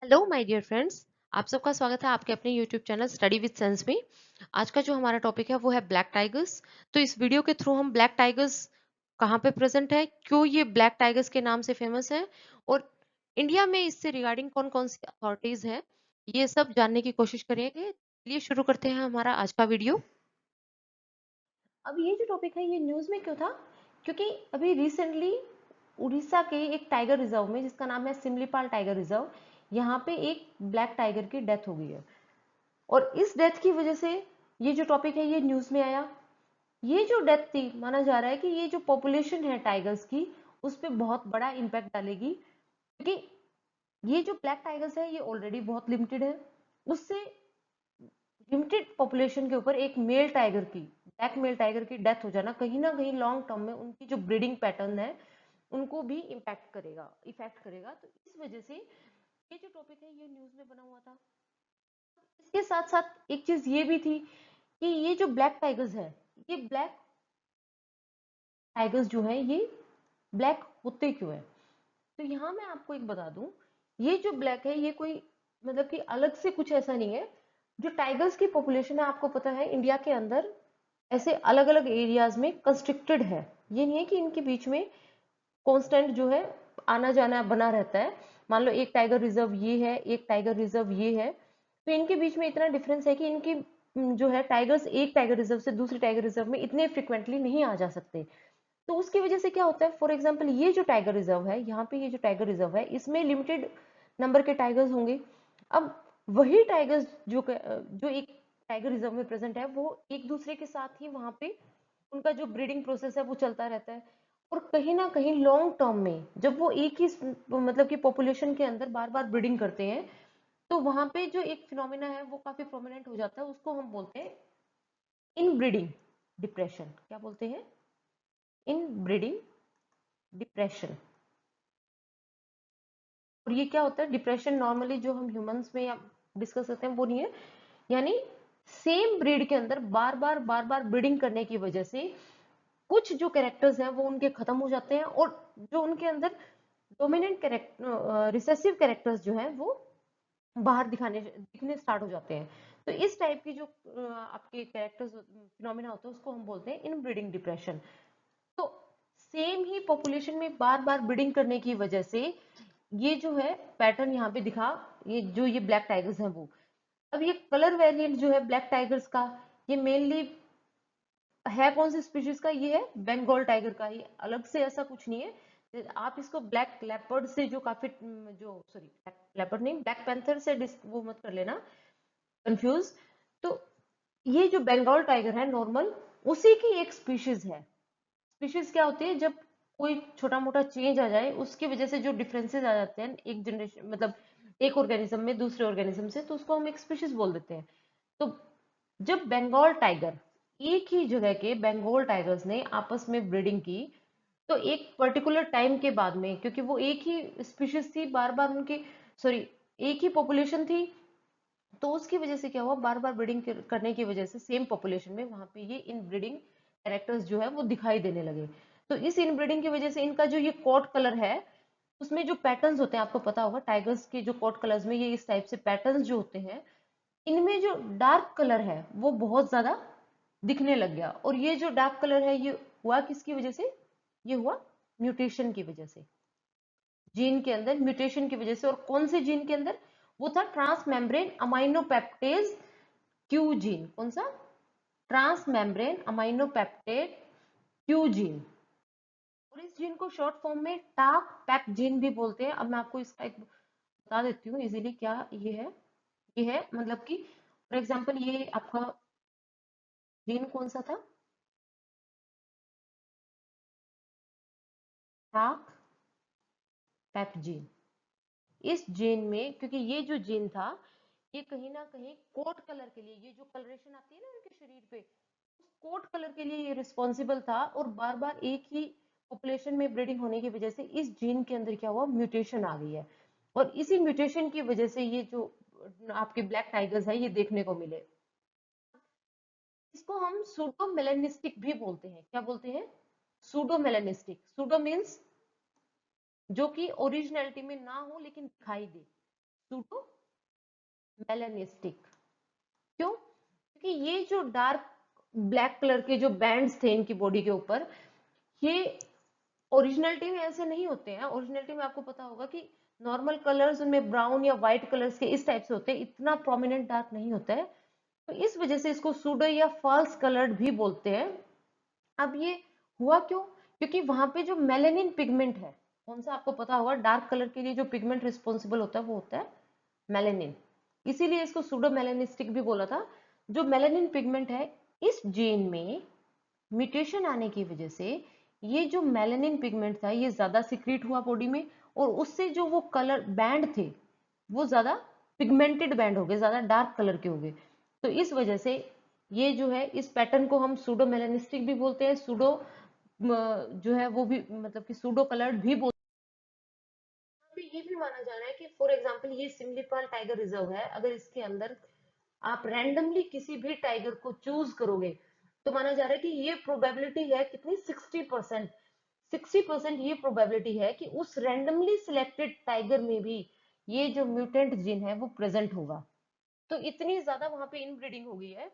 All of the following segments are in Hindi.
Hello my dear friends. आप सबका स्वागत है आपके अपने YouTube channel study with sense में। आज का जो हमारा टॉपिक है वो है ब्लैक टाइगर्स। तो इस वीडियो के थ्रू हम ब्लैक टाइगर्स कहाँ पे प्रेजेंट है, क्यों ये ब्लैक टाइगर्स के नाम से फेमस है और इंडिया में इससे रिगार्डिंग कौन कौन सी अथॉरिटीज है, ये सब जानने की कोशिश करेंगे। चलिए शुरू करते हैं हमारा आज का वीडियो। अब ये जो टॉपिक है ये न्यूज़ में क्यों था, क्योंकि अभी रिसेंटली उड़ीसा के एक टाइगर रिजर्व में जिसका नाम है सिमलीपाल टाइगर रिजर्व, यहाँ पे एक ब्लैक टाइगर की डेथ हो गई है। और इस डेथ की वजह से ये जो टॉपिक है ये न्यूज़ में आया। ये जो डेथ थी, माना जा रहा है कि ये जो पॉपुलेशन है टाइगर्स की उस पर बहुत बड़ा इम्पैक्ट डालेगी, क्योंकि ये जो ब्लैक टाइगर्स है ये ऑलरेडी बहुत लिमिटेड है। उससे लिमिटेड पॉपुलेशन के ऊपर एक मेल टाइगर की, ब्लैक मेल टाइगर की डेथ हो जाना कहीं ना कहीं लॉन्ग टर्म में उनकी जो ब्रीडिंग पैटर्न है उनको भी इफेक्ट करेगा। तो इस वजह से ये जो टॉपिक है ये न्यूज में बना हुआ था। इसके साथ साथ एक चीज ये भी थी कि ये जो ब्लैक टाइगर्स है, ये ब्लैक टाइगर्स जो है ये ब्लैक होते क्यों है। तो यहाँ मैं आपको एक बता दूं, ये जो ब्लैक है ये कोई मतलब कि अलग से कुछ ऐसा नहीं है। जो टाइगर्स की पॉपुलेशन है आपको पता है इंडिया के अंदर ऐसे अलग अलग एरियाज में कंस्ट्रिक्टेड है। ये नहीं है कि इनके बीच में कांस्टेंट जो है आना जाना बना रहता है। मान लो एक टाइगर रिजर्व ये है, एक टाइगर रिजर्व ये है, तो इनके बीच में इतना डिफरेंस है कि इनकी जो है टाइगर्स एक टाइगर रिजर्व से दूसरे टाइगर रिजर्व में इतने फ्रिक्वेंटली नहीं आ जा सकते। तो उसकी वजह से क्या होता है, फॉर एग्जाम्पल ये जो टाइगर रिजर्व है, यहाँ पे ये जो टाइगर रिजर्व है इसमें लिमिटेड नंबर के टाइगर्स होंगे। अब वही टाइगर्स जो एक टाइगर रिजर्व में प्रेजेंट है वो एक दूसरे के साथ ही वहां पे उनका जो ब्रीडिंग प्रोसेस है वो चलता रहता है। और कहीं ना कहीं लॉन्ग टर्म में जब वो एक ही मतलब कि पॉपुलेशन के अंदर बार बार ब्रीडिंग करते हैं तो वहां पे जो एक फिनोमिना है वो काफी प्रोमिनेंट हो जाता है, उसको हम बोलते हैं इन ब्रीडिंग डिप्रेशन। क्या बोलते हैं? इन ब्रीडिंग डिप्रेशन। और ये क्या होता है डिप्रेशन, नॉर्मली जो हम ह्यूमंस में या डिस्कस करते हैं वो नहीं है। यानी सेम ब्रीड के अंदर बार बार ब्रीडिंग करने की वजह से कुछ जो कैरेक्टर्स हैं वो उनके खत्म हो जाते हैं और जो उनके अंदर डोमिनेंट कैरेक्टर रिसेसिव कैरेक्टर्स जो हैं वो बाहर दिखने स्टार्ट हो जाते हैं। तो इस टाइप की जो आपके कैरेक्टर्स फिनोमिना होते हैं उसको हम बोलते हैं इन ब्रीडिंग डिप्रेशन। तो सेम ही पॉपुलेशन में बार बार ब्रीडिंग करने की वजह से ये जो है पैटर्न यहाँ पे दिखा, ये ब्लैक टाइगर्स हैं वो। अब ये कलर वेरिएंट जो है ब्लैक टाइगर्स का, ये मेनली है कौन सी स्पीशीज का? ये है बंगाल टाइगर का। ये अलग से ऐसा कुछ नहीं है। आप इसको ब्लैक लेपर्ड से जो काफी जो सॉरी ब्लैक लेपर्ड नहीं, ब्लैक पैंथर से वो मत कर लेना कंफ्यूज। तो ये जो बंगाल टाइगर है नॉर्मल उसी की एक स्पीशीज है। स्पीशीज क्या होती है, जब कोई छोटा मोटा चेंज आ जाए उसकी वजह से जो डिफरेंसेस आ जाते हैं एक जनरेशन मतलब एक ऑर्गेनिज्म में दूसरे ऑर्गेनिज्म से, तो उसको हम एक स्पीशीज बोल देते हैं। तो जब बंगाल टाइगर, एक ही जगह के बंगाल टाइगर्स ने आपस में ब्रीडिंग की, तो एक पर्टिकुलर टाइम के बाद में, क्योंकि वो एक ही स्पीशीज थी, बार बार उनकी सॉरी एक ही पॉपुलेशन थी, तो उसकी वजह से क्या हुआ, बार बार ब्रीडिंग करने की वजह से सेम पॉपुलेशन में वहां पे ये इनब्रीडिंग कैरेक्टर्स जो है वो दिखाई देने लगे। तो इस इनब्रीडिंग की वजह से इनका जो ये कोट कलर है उसमें जो पैटर्न्स होते हैं, आपको पता होगा टाइगर्स के जो कोट कलर्स में ये इस टाइप से पैटर्न्स जो होते हैं, इनमें जो डार्क कलर है वो बहुत ज्यादा दिखने लग गया। और ये जो डार्क कलर है ये हुआ किसकी वजह से? ये हुआ म्यूटेशन की वजह से, जीन के अंदर म्यूटेशन की वजह से। और कौन से जीन के अंदर? वो था trans membrane aminopeptidase Q gene. कौन सा? Trans membrane aminopeptidase Q gene. और इस जीन को शॉर्ट फॉर्म में टाक पैप जीन भी बोलते हैं। अब मैं आपको इसका एक बता देती हूँ इजीली क्या ये है मतलब कि फॉर एग्जांपल ये आपका जीन कौन सा था? टाक पैप जीन। इस जीन में, क्योंकि ये जो जीन था ये कहीं ना कहीं कोट कलर के लिए, ये जो कलरेशन आती है ना उनके शरीर पे, उस कोट कलर के लिए ये रिस्पॉन्सिबल था। और बार बार एक ही पॉपुलेशन में ब्रीडिंग होने की वजह से इस जीन के अंदर क्या हुआ, म्यूटेशन आ गई है। और इसी म्यूटेशन की वजह से ये जो आपके ब्लैक टाइगर्स है ये देखने को मिले। इसको हम सूडो मेलेनिस्टिक भी बोलते हैं। क्या बोलते हैं? Pseudo melanistic. सूडो मीन्स जो कि ओरिजिनलिटी में ना हो लेकिन दिखाई दे। Pseudo melanistic. क्यों? क्योंकि ये जो डार्क ब्लैक कलर के जो बैंड्स थे इनकी बॉडी के ऊपर, ये ओरिजिनलिटी में ऐसे नहीं होते हैं। ओरिजिनलिटी में आपको पता होगा कि नॉर्मल कलर्स उनमें ब्राउन या व्हाइट कलर्स के इस टाइप से होते हैं, इतना प्रोमिनेंट डार्क नहीं होता है। तो इस वजह से इसको सूडो या फॉल्स कलर्ड भी बोलते हैं। अब ये हुआ क्यों? क्योंकि वहां पे जो मेलेनिन पिगमेंट है, कौन सा आपको पता होगा, डार्क कलर के लिए जो पिगमेंट रिस्पॉन्सिबल होता है वो होता है मेलेनिन। इसीलिए इसको सूडो मेलेनिस्टिक भी बोला था। जो मेलेनिन पिगमेंट है, इस जीन में म्यूटेशन आने की वजह से ये जो मेलेनिन पिगमेंट था ये ज्यादा सिक्रीट हुआ बॉडी में, और उससे जो वो कलर बैंड थे वो ज्यादा पिगमेंटेड बैंड हो गए, ज्यादा डार्क कलर के हो गए। तो इस वजह से ये जो है, इस पैटर्न को हम सूडो मेलेनिस्टिक भी बोलते हैं, सूडो जो है वो भी मतलब कि सूडो कलर्ड भी बोलते हैं। ये भी माना जा रहा है कि फॉर एग्जांपल ये सिमलीपाल टाइगर रिजर्व है, अगर इसके अंदर आप रैंडमली किसी भी टाइगर को चूज करोगे तो माना जा रहा है कि ये प्रोबेबिलिटी है कितनी, 60%। 60% ये प्रोबेबिलिटी है कि उस रैंडमली सिलेक्टेड टाइगर में भी ये जो म्यूटेंट जीन है वो प्रेजेंट होगा। तो इतनी ज्यादा वहां पे इनब्रीडिंग हो गई है।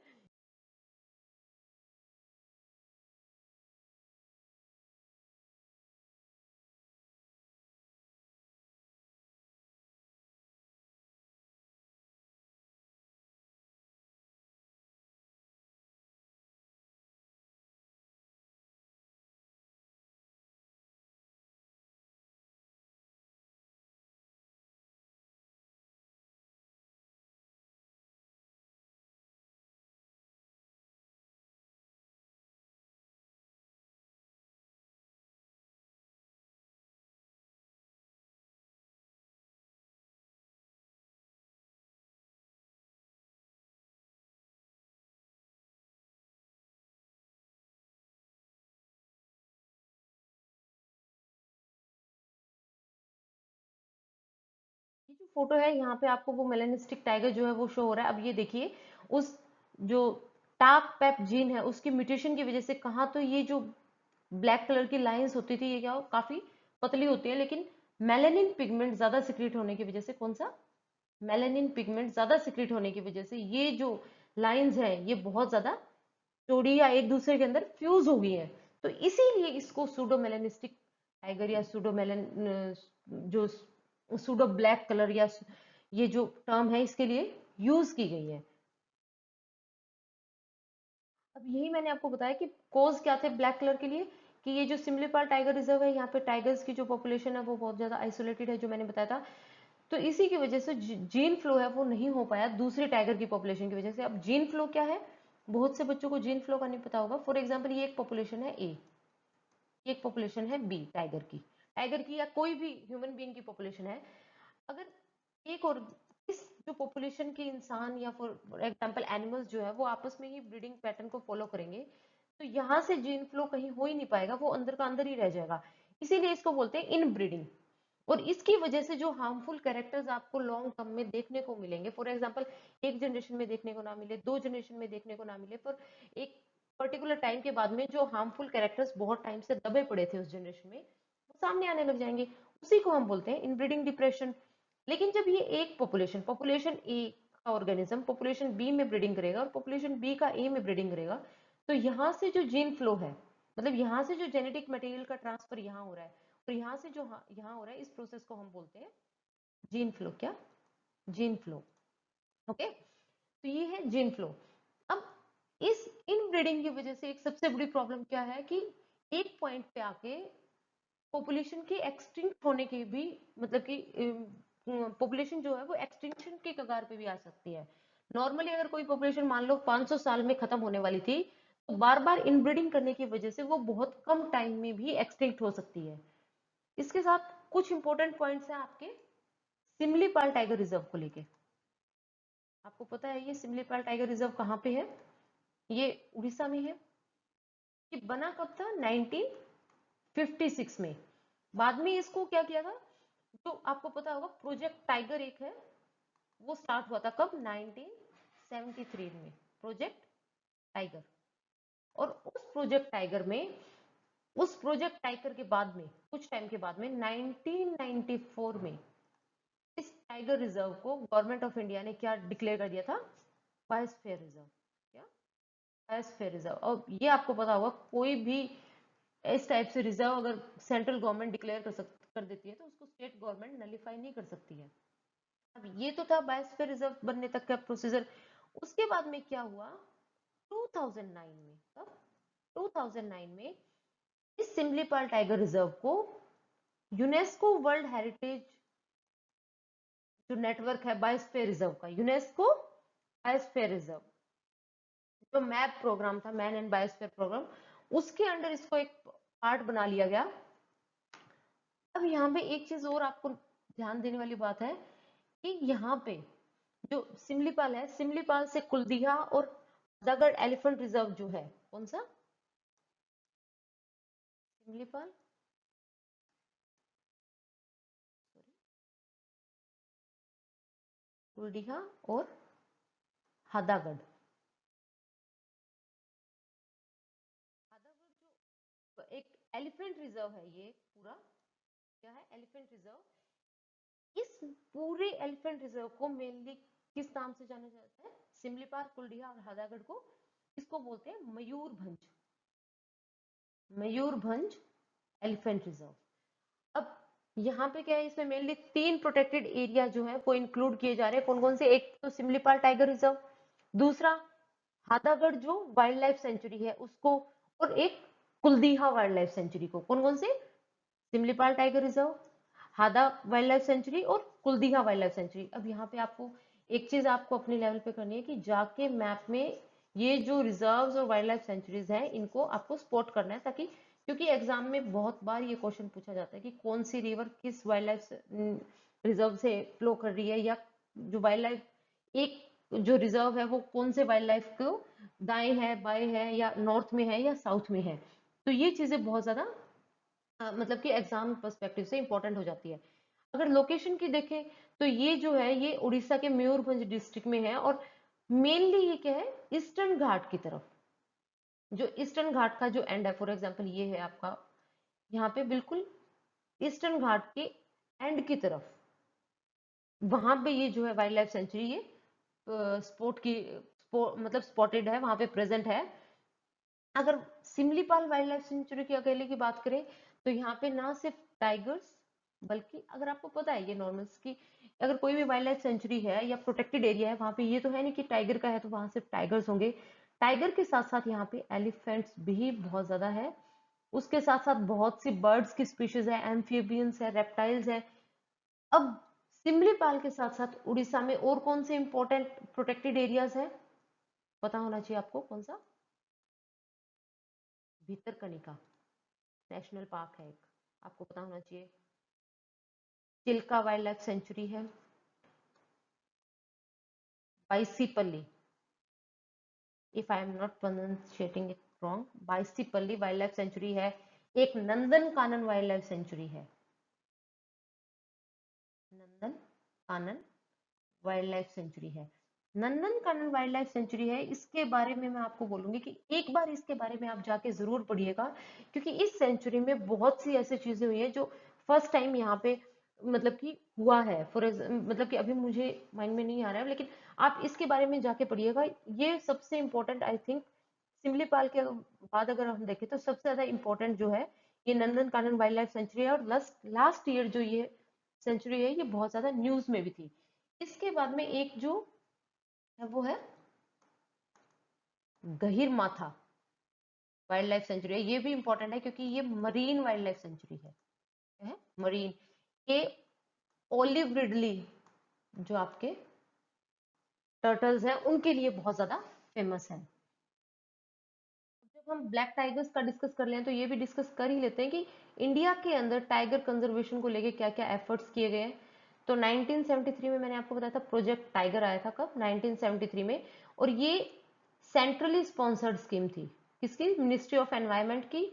ये जो फोटो है यहाँ पे आपको वो मेलेनिस्टिक टाइगर जो है वो शो हो रहा है। अब ये देखिए, उस जो टाक पेप जीन है उसकी म्यूटेशन की वजह से कहाँ तो ये जो ब्लैक कलर की लाइंस होती थी ये क्या हो, काफी पतली होती है, लेकिन मेलेनिन पिगमेंट ज्यादा सिक्रीट होने की वजह से, कौन सा, मेलेनिन पिगमेंट ज्यादा सिक्रीट होने की वजह से ये जो लाइंस है ये बहुत ज्यादा चौड़ी या एक दूसरे के अंदर फ्यूज हो गई है। तो इसीलिए इसको सूडो मेलेनिस्टिक टाइगर या सूडो मेलन जो सूडो ब्लैक कलर या ये जो टर्म है इसके लिए यूज की गई है। अब यही मैंने आपको बताया कि कोज क्या थे ब्लैक कलर के लिए, कि ये जो सिमलीपाल टाइगर रिजर्व है यहाँ पे टाइगर्स की जो पॉपुलेशन है वो बहुत ज्यादा आइसोलेटेड है, जो मैंने बताया था। तो इसी की वजह से जीन फ्लो है वो नहीं हो पाया दूसरे टाइगर की पॉपुलेशन की वजह से। अब जीन फ्लो क्या है, बहुत से बच्चों को जीन फ्लो का नहीं पता होगा। फॉर एग्जाम्पल ये एक पॉपुलेशन है ए, एक पॉपुलेशन है बी टाइगर की या कोई भी ह्यूमन बीइंग की पॉपुलेशन है। अगर एक और इस जो पॉपुलेशन के इंसान या फॉर एग्जांपल एनिमल्स जो है वो आपस में ही ब्रीडिंग पैटर्न को फॉलो करेंगे, तो यहाँ से जीन फ्लो कहीं हो ही नहीं पाएगा, वो अंदर का अंदर ही रह जाएगा। इसीलिए इसको बोलते हैं इन ब्रीडिंग। और इसकी वजह से जो हार्मफुल कैरेक्टर्स आपको लॉन्ग टर्म में देखने को मिलेंगे, फॉर एग्जांपल एक जनरेशन में देखने को ना मिले, दो जनरेशन में देखने को ना मिले, पर एक पर्टिकुलर टाइम के बाद में जो हार्मफुल कैरेक्टर्स बहुत टाइम से दबे पड़े थे उस जनरेशन में वो सामने आने लग जाएंगे। उसी को हम बोलते हैं इनब्रीडिंग डिप्रेशन। लेकिन जब ये एक पॉपुलेशन पॉपुलेशन ए का ऑर्गेनिज्म पॉपुलेशन बी में ब्रीडिंग करेगा और पॉपुलेशन बी का ए में ब्रीडिंग करेगा, तो यहाँ से जो जीन फ्लो है, मतलब यहाँ से जो जेनेटिक मटेरियल का ट्रांसफर यहाँ हो रहा है और यहाँ से जो यहाँ हो रहा है, इस प्रोसेस को हम बोलते हैं जीन फ्लो। क्या? Gene flow. ओके, तो ये है जीन फ्लो। अब इस इनब्रीडिंग की वजह से एक सबसे बड़ी प्रॉब्लम क्या है कि एक पॉइंट पे आके पॉपुलेशन के एक्सटिंक्ट होने की भी, मतलब कि पॉपुलेशन जो है वो एक्सटिंक्शन के कगार पे भी आ सकती है। नॉर्मली अगर कोई पॉपुलेशन मान लो 500 साल में खत्म होने वाली थी, तो बार बार इनब्रीडिंग करने की वजह से वो बहुत कम टाइम में भी एक्सटिंक्ट हो सकती है। इसके साथ कुछ इंपॉर्टेंट पॉइंट्स हैं आपके सिमलीपाल टाइगर रिजर्व को लेके। आपको पता है ये सिमलीपाल टाइगर रिजर्व कहाँ पे है? ये उड़ीसा में है। ये बना कब था? 1956 में। बाद में इसको क्या किया था, तो आपको पता होगा प्रोजेक्ट टाइगर एक है, वो स्टार्ट हुआ था कब? 1973 में, प्रोजेक्ट टाइगर। और उस प्रोजेक्ट टाइगर के बाद में कुछ टाइम के बाद में 1994 में इस टाइगर रिजर्व को गवर्नमेंट ऑफ इंडिया ने क्या डिक्लेयर कर दिया था? Biosphere reserve. क्या? Biosphere reserve. और ये आपको पता होगा, कोई भी इस टाइप से रिजर्व अगर सेंट्रल गवर्नमेंट डिक्लेयर कर देती है तो उसको स्टेट गवर्नमेंट नलीफाई नहीं कर सकती है। अब ये तो था बायोस्फीयर रिजर्व बनने तक का प्रोसीजर। उसके बाद में क्या हुआ? 2009 में, कब? 2009 में इस सिमलीपाल टाइगर रिजर्व को यूनेस्को वर्ल्ड हेरिटेज जो नेटवर्क है बायोस्फीयर रिजर्व का, यूनेस्को बायोस्फीयर रिजर्व जो मैप प्रोग्राम था, मैन एंड बायोस्फीयर प्रोग्राम, उसके अंडर इसको एक पार्ट बना लिया गया। अब यहाँ पे एक चीज और आपको ध्यान देने वाली बात है कि यहाँ पे जो सिमलीपाल है, सिमलीपाल से कुलदीहा और दगड़ एलिफेंट रिजर्व जो है, कौन सा? सिमलीपाल, कुलडीहा और हादागढ़। हादागढ़ जो एक एलिफेंट रिजर्व है, ये पूरा क्या है? Elephant reserve. इस पूरे एलिफेंट रिजर्व को मेनली किस नाम से जाना जाता है? सिमलीपाल, कुलडीहा और हादागढ़ को इसको बोलते हैं मयूरभंज, मयूरभंज एलिफेंट रिजर्व। अब यहाँ पे क्या है, इसमें मेनली 3 प्रोटेक्टेड एरिया जो है वो इंक्लूड किए जा रहे हैं। कौन कौन से? एक तो सिमलीपाल टाइगर रिजर्व, दूसरा हादागढ़ जो वाइल्ड लाइफ सेंचुरी है उसको, और एक कुलदीहा वाइल्ड लाइफ सेंचुरी को। कौन कौन से? Similipal tiger reserve, Hada wildlife sanctuary और कुलदीहा वाइल्ड लाइफ सेंचुरी। अब यहाँ पे आपको एक चीज आपको अपने लेवल पे करनी है कि जाके मैप में ये जो रिजर्व्स और वाइल्ड लाइफ सेंचुरीज हैं इनको आपको स्पॉट करना है, ताकि, क्योंकि एग्जाम में बहुत बार ये क्वेश्चन पूछा जाता है कि कौन सी रिवर किस वाइल्ड लाइफ रिजर्व से फ्लो कर रही है, या जो वाइल्ड लाइफ एक जो रिजर्व है वो कौन से वाइल्ड लाइफ को दाएं है, बाएं है, या नॉर्थ में है या साउथ में है। तो ये चीजें बहुत ज्यादा मतलब कि एग्जाम पर्सपेक्टिव से इंपॉर्टेंट हो जाती है। अगर लोकेशन की देखें तो ये जो है ये उड़ीसा के मयूरभंज डिस्ट्रिक्ट में है, और मेनली ये क्या है? ईस्टर्न घाट की तरफ, जो ईस्टर्न घाट का जो एंड है, फॉर एग्जांपल ये है आपका यहाँ पे बिल्कुल ईस्टर्न घाट के एंड की तरफ, वहां पे ये जो है वाइल्ड लाइफ सेंचुरी ये मतलब स्पॉटेड है, वहां पे प्रेजेंट है। अगर सिमलीपाल वाइल्ड लाइफ सेंचुरी की अकेले की बात करें तो यहाँ पे ना सिर्फ टाइगर्स, बल्कि अगर आपको पता है ये नॉर्मल्स की, अगर कोई भी वाइल्ड लाइफ सेंचुरी है या प्रोटेक्टेड एरिया है वहां पे ये तो है नहीं कि टाइगर का है तो वहां सिर्फ टाइगर्स होंगे। टाइगर के साथ साथ यहाँ पे एलिफेंट्स भी बहुत ज्यादा है। उसके साथ साथ बहुत सी बर्ड्स की स्पीशीज है, एम्फीबियंस है, रेप्टाइल्स है। अब सिमलीपाल के साथ साथ उड़ीसा में और कौन से इंपॉर्टेंट प्रोटेक्टेड एरियाज है? पता होना चाहिए आपको। कौन सा? भीतरकनिका नेशनल पार्क है एक, आपको पता होना चाहिए। चिल्का वाइल्ड लाइफ सेंचुरी है। Baisipalli, if I am not pronounciating it wrong, Baisipalli wildlife sanctuary है। एक Nandan Kanan wildlife sanctuary है, Nandan Kanan wildlife sanctuary है। Nandan Kanan wildlife sanctuary है, इसके बारे में मैं आपको बोलूंगी कि एक बार इसके बारे में आप जाके जरूर पढ़िएगा, क्योंकि इस सेंचुरी में बहुत सी ऐसी चीजें हुई हैं जो फर्स्ट टाइम यहाँ पे मतलब कि हुआ है। मतलब कि अभी मुझे माइंड में नहीं आ रहा है, लेकिन आप इसके बारे में जाके पढ़िएगा। ये सबसे इम्पोर्टेंट आई थिंक सिमलीपाल के बाद अगर हम देखें तो सबसे ज्यादा इम्पोर्टेंट जो है ये नंदन कानन वाइल्ड लाइफ सेंचुरी है। और लास्ट ईयर जो ये सेंचुरी है ये बहुत ज्यादा न्यूज में भी थी। इसके बाद में एक जो है वो है गहीर माथा वाइल्ड लाइफ सेंचुरी है। ये भी इंपॉर्टेंट है क्योंकि ये मरीन वाइल्ड लाइफ सेंचुरी है मरीन। ये ओलिव रिडली जो आपके टर्टल्स हैं उनके लिए बहुत ज्यादा फेमस है। जब हम ब्लैक टाइगर्स का डिस्कस कर लें तो ये भी डिस्कस कर ही लेते हैं कि इंडिया के अंदर टाइगर कंजर्वेशन को लेके क्या क्या एफर्ट्स किए गए हैं। तो 1973 में मैंने आपको बताया था प्रोजेक्ट टाइगर आया था। कब? 1973 में। और ये सेंट्रली स्पॉन्सर्ड स्कीम थी। किसकी? मिनिस्ट्री ऑफ एनवायरनमेंट की,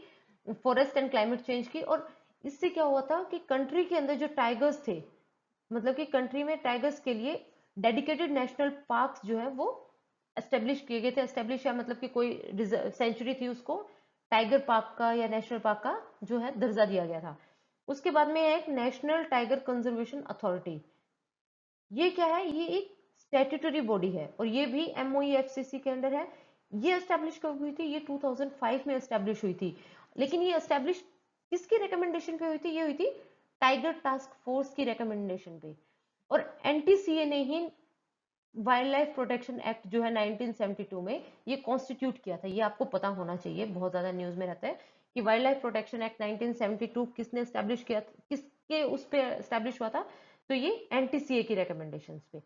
फॉरेस्ट एंड क्लाइमेट चेंज की। और इससे क्या हुआ था कि कंट्री के अंदर जो टाइगर्स थे, मतलब कि कंट्री में टाइगर्स के लिए डेडिकेटेड नेशनल पार्क्स जो है वो एस्टेब्लिश किए गए थे। एस्टेब्लिश या मतलब कि कोई सेंचुरी थी उसको टाइगर पार्क का या नेशनल पार्क का जो है दर्जा दिया गया था। उसके बाद में एक नेशनल टाइगर कंजर्वेशन अथॉरिटी, ये क्या है, ये एक स्टैट्यूटरी बॉडी है और ये भी MOEFCC के अंडर है। ये एस्टेब्लिश कब हुई थी, ये 2005 में एस्टेब्लिश हुई थी। लेकिन ये एस्टेब्लिश किसकी रिकमेंडेशन पे हुई थी, ये हुई थी टाइगर टास्क फोर्स की रिकमेंडेशन पे। और NTCA ने ही वाइल्ड लाइफ प्रोटेक्शन एक्ट जो है 1972 में ये कॉन्स्टिट्यूट किया था। ये आपको पता होना चाहिए, बहुत ज्यादा न्यूज में रहता है कि वाइल्ड लाइफ प्रोटेक्शन एक्ट 1972 किसने एस्टेब्लिश किया, किसके उस पे एस्टेब्लिश हुआ था, तो ये NTCA की रिकमेंडेशंस पे।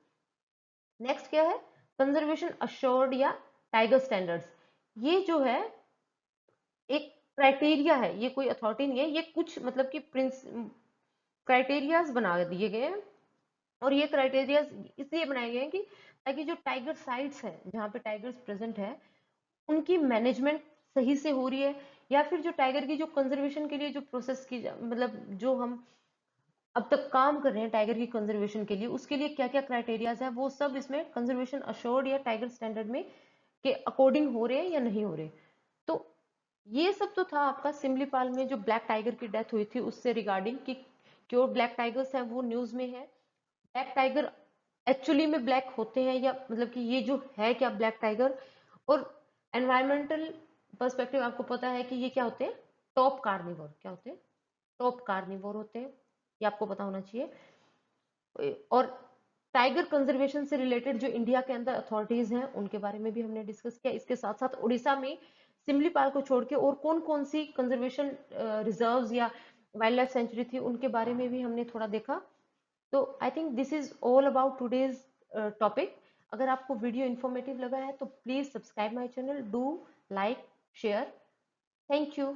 नेक्स्ट क्या है, कंजर्वेशन अश्योर्ड या टाइगर स्टैंडर्ड्स। ये जो है एक क्राइटेरिया है, ये कोई अथॉरिटी नहीं है, ये कुछ मतलब कि प्रिंस क्राइटेरियाज बना दिए गए हैं। और ये क्राइटेरियाज इसलिए बनाए गए हैं कि ताकि जो टाइगर साइट्स है जहाँ पे टाइगर्स प्रेजेंट है उनकी मैनेजमेंट सही से हो रही है, या फिर जो टाइगर की जो कंजर्वेशन के लिए जो प्रोसेस की मतलब जो हम अब तक काम कर रहे हैं टाइगर की कंजर्वेशन के लिए, उसके लिए क्या क्या क्राइटेरियाज है वो सब इसमें कंजर्वेशन अश्योर्ड या टाइगर स्टैंडर्ड में के अकॉर्डिंग हो रहे हैं या नहीं हो रहे। तो ये सब तो था आपका सिमलीपाल में जो ब्लैक टाइगर की डेथ हुई थी उससे रिगार्डिंग कि क्यों ब्लैक टाइगर्स है वो न्यूज में है, ब्लैक टाइगर एक्चुअली में ब्लैक होते हैं या मतलब कि ये जो है क्या ब्लैक टाइगर। और एनवायरमेंटल पर्सपेक्टिव आपको पता है कि ये क्या होते हैं, टॉप कार्निवोर, क्या होते हैं, टॉप कार्निवोर होते हैं, ये आपको पता होना चाहिए। और टाइगर कंजर्वेशन से रिलेटेड जो इंडिया के अंदर अथॉरिटीज हैं उनके बारे में भी हमने डिस्कस किया। इसके साथ साथ उड़ीसा में सिमलीपाल को छोड़ के और कौन कौन सी कंजर्वेशन रिजर्व्स या वाइल्ड लाइफ सेंचुरी थी उनके बारे में भी हमने थोड़ा देखा। तो I think this is all about today's topic. अगर आपको वीडियो इन्फॉर्मेटिव लगा है तो please subscribe my channel, do like share. Thank you.